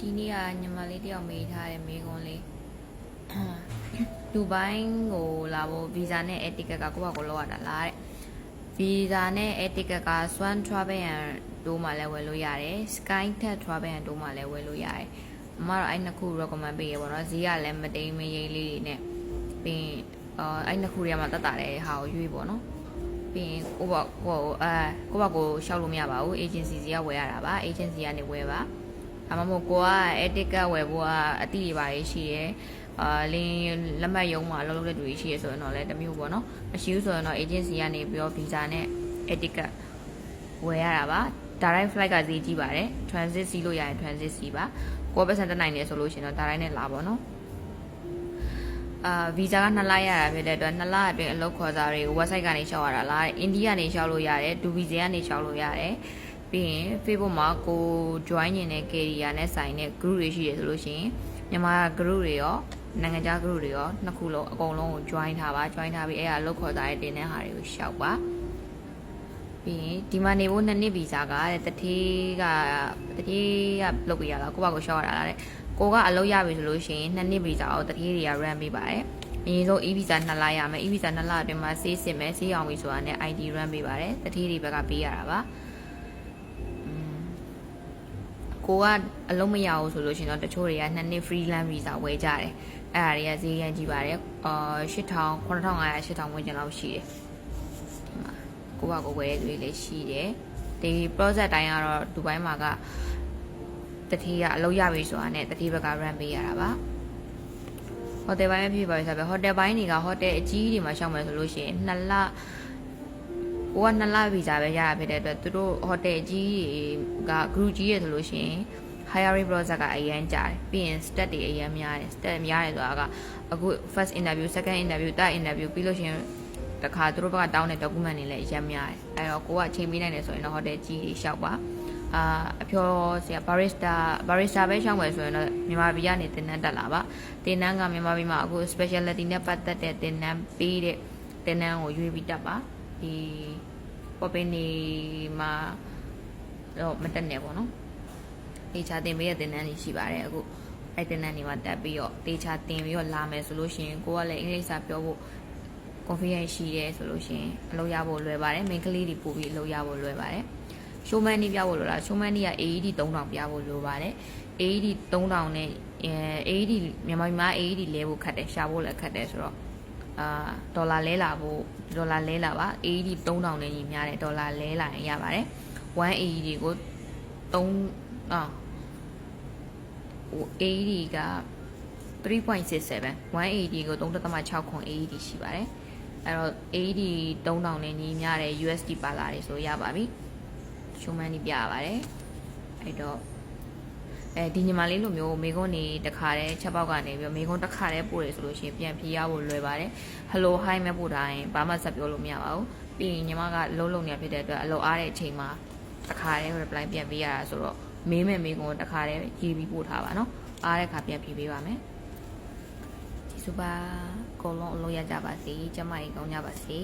ဒီနေ့ကညီမလေးတယောက်မေးထားတဲ့မေးခွန်းလေးဒူဘိုင်းကိုလာဖို့ဗီဇာနဲ့ air ticket ကကိုယ့်ဘာကိုလောက်ရတာလားတဲ့ဗီဇာနဲ့ air ticket က Swan Travel and တိုးမှလည်းဝယ်လို့ရတယ် Sky Tech Travel and တိုးမှလည်းဝယ်လို့ရတယ်အမတော့အဲ့နှစ်ခု recommend ပေးရပါတော့ဈေးကလည်းမတိမ်မရိပ်လေးတွေနဲ့ပြီးအဲ့နှစ်ခုတွေကမှတက်တာတဲ့ဟာကိုရွေးပေါ့နော်ပြီးကိုယ့်ဘာကိုရှောက်လို့မရပါဘူး agency စီကဝယ်ရတာပါ agency ကနေဝယ်ပါအမမို့ကိုက air ticket ဝယ်ဖို့ကအတိတွေပါရှိရဲလင်းလက်မှတ်ရုံးမှာလောက်လောက်တဲ့သူတွေရှိရဲဆိုရင်တော့လည်းတမျိုးပေါ့နော်မရှိဘူးဆိုရင်တော့ agency ကနေပြီးတော့ visa နဲ့ air ticket ဝယ်ရတာပါ direct flight ကဈေးကြီးပါတယ် transit စီးလို့ရရင် transit စီးပါကိုယ်ပတ်စံတက်နိုင်တယ်ဆိုလို့ရှိရင်တော့ direct နဲ့လာပေါ့နော်ဗီဇာက2လရတာဖြစ်တဲ့အတွက်2လအတွင်းအလုပ်ခေါ်စာတွေကို website ကနေရှောက်ရတာလားအိန္ဒိယကနေရှောက်လို့ရတယ်ဒူဗီဇာကနေရှောက်လို့ရတယ်ပြီးရင် Facebook မှာကို join နေတဲ့ career နဲ့ဆိုင်တဲ့ group တွေရှိတယ်ဆိုလို့ရှိရင်မြန်မာ group တွေရောနိုင်ငံခြား group တွေရောနှစ်ခုလုံးအကုန်လုံးကို join ထားပါ join ထားပြီးအဲ့ဒါအလုပ်ခေါ်စာတွေတင်တဲ့ဟာတွေကိုရှောက်ပါပြီးရင်ဒီမှာနေဖို့2နှစ်ဗီဇာကတထေးကလုပ်ပြရတာကိုယ့်ဘာကိုရှောက်ရတာလားတဲ့ကိုကအလုပ်ရပြီဆိုလို့ရှိရင်2နှစ်ဗီဇာကိုတထေးတွေက run ပေးပါတယ်အရင်ဆုံး e visa 2လရမယ် e visa 2လအတွင်းမှာဆေးစစ်မယ်ဆေးအောင်ပြီဆိုတာနဲ့ ID run ပေးပါတယ်တထေးတွေဘက်ကပေးရတာပါကိုကအလုံးမရဘူးဆိုလို့ရှိရင်တော့တချို့တွေက2နှစ် freelance visa ဝယ်ကြတယ်အဲ့ဒါတွေကဈေးရမ်းကြီးပါတယ်8000 9500 8000ဝန်းကျင်လောက်ရှိတယ်ကိုကကိုဝယ်တွေလည်းရှိတယ်ဒီ project တိုင်းကတော့ဒူဘိုင်းမှာကတတိယအလုပ်ရပြီဆိုတာနဲ့တတိဘက်က run ပေးရတာပါဟိုတယ်ပိုင်းဖြစ်ပါပြီဆိုတော့ဟိုတယ်ပိုင်းတွေကဟိုတယ်အကြီးတွေမှာရှောက်မယ်ဆိုလို့ရှိရင်2လကိုက2လဗီဇာပဲရတာဖြစ်တဲ့အတွက်သူတို့ဟိုတယ်အကြီးက group ကြီးရဆိုလို့ရှိရင် hiring process ကအရင်ကြာတယ်ပြီးရင် stat တွေအရင်များတယ် stat များတယ်ဆိုတာကအခု first interview second interview third interview ပြီးလို့ရှိရင်တခါသူတို့ဘက်ကတောင်းတဲ့ document တွေလည်းအရင်များတယ်အဲ့တော့ကိုကအချိန်ပေးနိုင်တယ်ဆိုရင်တော့ဟိုတယ်ကြီးတွေရှောက်ပါအဖြောဆရာ barista ပဲရှောက်မယ်ဆိုရင်တော့မြန်မာပြည်ကနေသင်တန်းတက်လာပါသင်တန်းကမြန်မာပြည်မှာအခု specialty နဲ့ပတ်သက်တဲ့သင်တန်းပေးတဲ့သင်တန်းကိုရွေးပြီးတက်ပါဒီပေါ်ပင်နေမှာတော့မတက်နဲ့ပေါ့နော်တေချာသင်ပေးတဲ့သင်တန်းတွေရှိပါတယ်အခုအဲ့သင်တန်းတွေမှာတက်ပြီးတော့တေချာသင်ပြီးတော့လာမယ်ဆိုလို့ရှိရင်ကိုကလည်းအင်္ဂလိပ်စာပြောဖို့ confidence ရှိရဲဆိုလို့ရှိရင်အလုပ်ရဖို့လွယ်ပါတယ် main ကလေးတွေပို့ပြီးအလုပ်ရဖို့လွယ်ပါတယ်showman နေပြဖို့လိုလား showman နေက AED 3000ပြဖို့လိုပါတယ် AED 3000နဲ့AED မြန်မာပြည်မှာ AED လဲဖို့ခက်တယ်ရှာဖို့လည်းခက်တယ်ဆိုတော့ဒေါ်လာလဲလာပါ AED 3000နဲ့ညီများတယ်ဒေါ်လာလဲလာရင်ရပါတယ်1 AED ကိုAED က 3.67 1 AED ကို 3.6 ခွန် AED ရှိပါတယ်အဲ့တော့ AED 3000နဲ့ညီများတယ် USD ပါလာတယ်ဆိုရပါပြီရှုံးမှန်းနေပြရပါတယ်အဲ့တော့ဒီညီမလေးလိုမျိုးမေခွန်းနေတခါတည်းချက်ပေါက်ကနေပြီးမေခွန်းတစ်ခါတည်းပို့ရဆိုလို့ရှိရင်ပြန်ပြေးရဖို့လွယ်ပါတယ် Hello hi မဲ့ပို့ထားရင်ဘာမှဆက်ပြောလို့မရပါဘူးပြီးရင်ညီမကလုံးလုံးနေဖြစ်တဲ့အတွက်အလုပ်အားတဲ့အချိန်မှာတခါတည်း reply ပြန်ပေးရတာဆိုတော့မေးမဲ့မေခွန်းတခါတည်းရေးပြီးပို့ထားပါနော်အားတဲ့ခါပြန်ဖြေပေးပါမယ်ကျေးဇူးပါအကုန်လုံးအလုပ်ရကြပါစေကျမကြီးကောင်းကြပါစေ